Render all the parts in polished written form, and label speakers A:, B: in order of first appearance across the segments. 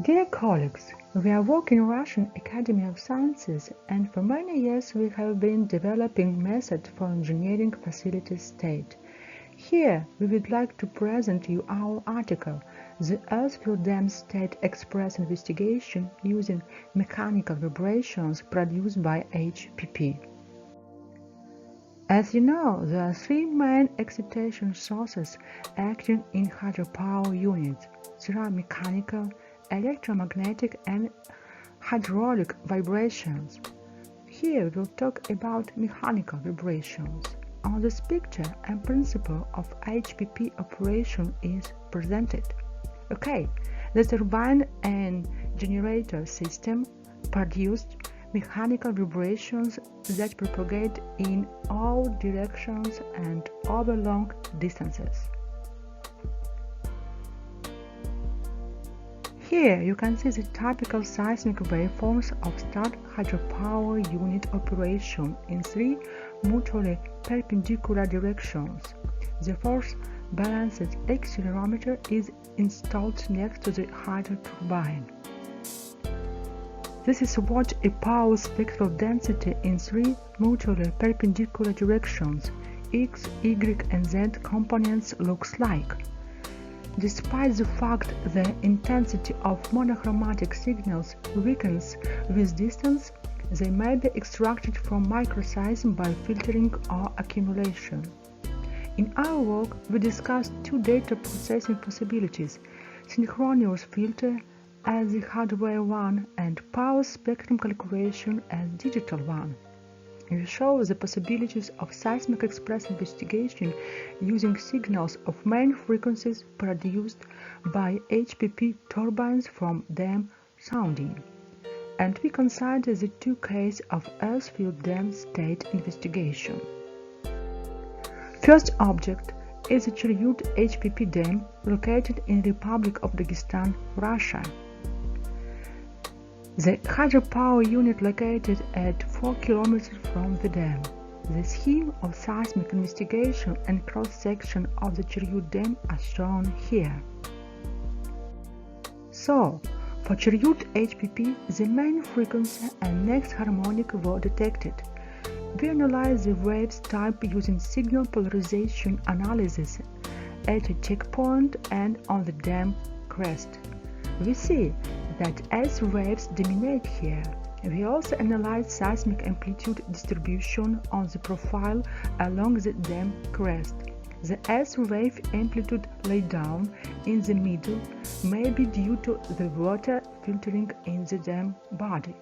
A: Dear colleagues, we are working in Russian Academy of Sciences, and for many years we have been developing methods for engineering facilities state. Here we would like to present you our article, The Earthfield Dam State Express Investigation using Mechanical Vibrations Produced by HPP. As you know, there are three main excitation sources acting in hydropower units. There are mechanical, electromagnetic and hydraulic vibrations. Here we will talk about mechanical vibrations. On this picture, a principle of HPP operation is presented. Okay, the turbine and generator system produced mechanical vibrations that propagate in all directions and over long distances. Here you can see the typical seismic waveforms of start hydropower unit operation in three mutually perpendicular directions. The force balanced accelerometer is installed next to the hydro turbine. This is what a power spectral density in three mutually perpendicular directions, X, Y, and Z components looks like. Despite the fact the intensity of monochromatic signals weakens with distance, they may be extracted from microseisms by filtering or accumulation. In our work, we discussed two data processing possibilities: synchronous filter as the hardware one and power spectrum calculation as digital one. We show the possibilities of seismic express investigation using signals of main frequencies produced by HPP turbines from dam sounding. And we consider the two cases of Earthfield Dam State investigation. First object is the Chiryurt HPP dam located in the Republic of Dagestan, Russia. The hydropower unit located at 4 km from the dam. The scheme of seismic investigation and cross-section of the Chiryurt dam are shown here. So, for Chiryurt HPP, the main frequency and next harmonic were detected. We analyzed the waves type using signal polarization analysis at a checkpoint and on the dam crest. We see that S waves dominate here. We also analyzed seismic amplitude distribution on the profile along the dam crest. The S wave amplitude laydown in the middle may be due to the water filtering in the dam body.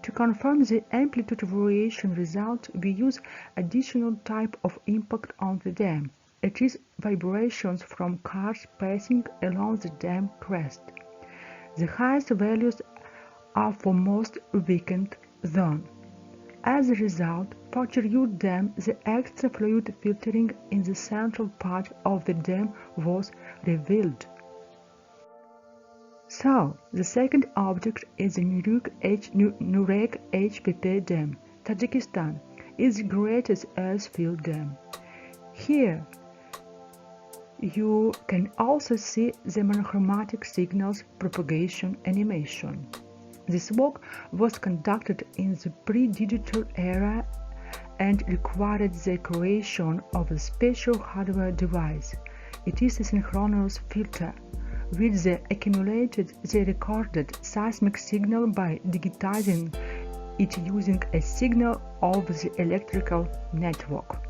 A: To confirm the amplitude variation result, we use additional type of impact on the dam. It is vibrations from cars passing along the dam crest. The highest values are for most weakened zone. As a result, for Chiryurt Dam, the extra fluid filtering in the central part of the dam was revealed. So, the second object is the Nurek HPP Dam, Tajikistan, is the greatest Earthfield dam. Here, you can also see the monochromatic signals propagation animation. This work was conducted in the pre-digital era and required the creation of a special hardware device. It is a synchronous filter, which accumulated the recorded seismic signal by digitizing it using a signal of the electrical network.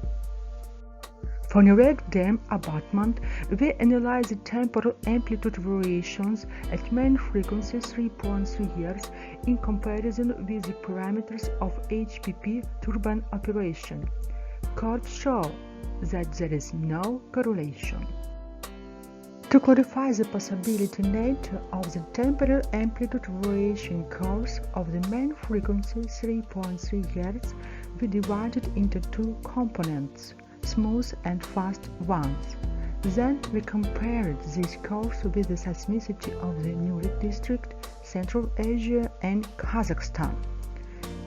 A: For Nurek Dam abutment, we analyze the temporal amplitude variations at main frequency 3.3 Hz in comparison with the parameters of HPP turbine operation. Curves show that there is no correlation. To clarify the possibility nature of the temporal amplitude variation curves of the main frequency 3.3 Hz, we divided into two components: smooth and fast ones. Then we compared these curves with the seismicity of the Nurek district, Central Asia and Kazakhstan.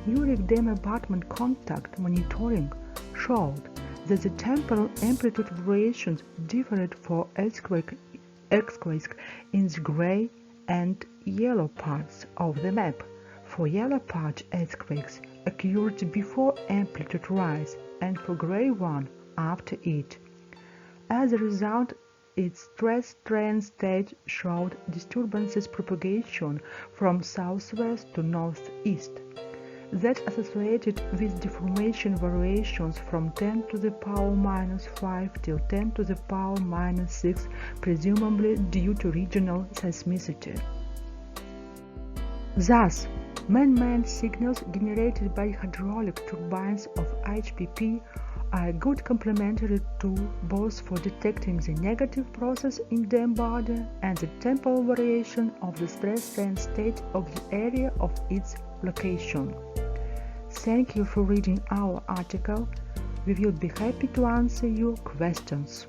A: Nurek Dam abutment contact monitoring showed that the temporal amplitude variations differed for earthquakes in the gray and yellow parts of the map. For yellow part, earthquakes occurred before amplitude rise, and for grey one after it. As a result, its stress strain state showed disturbances propagation from southwest to northeast. That associated with deformation variations from 10 to the power minus 5 till 10 to the power minus 6, presumably due to regional seismicity. Thus, man-made signals generated by hydraulic turbines of HPP are a good complementary tool both for detecting the negative process in dam body and the temporal variation of the stress strain state of the area of its location. Thank you for reading our article. We will be happy to answer your questions.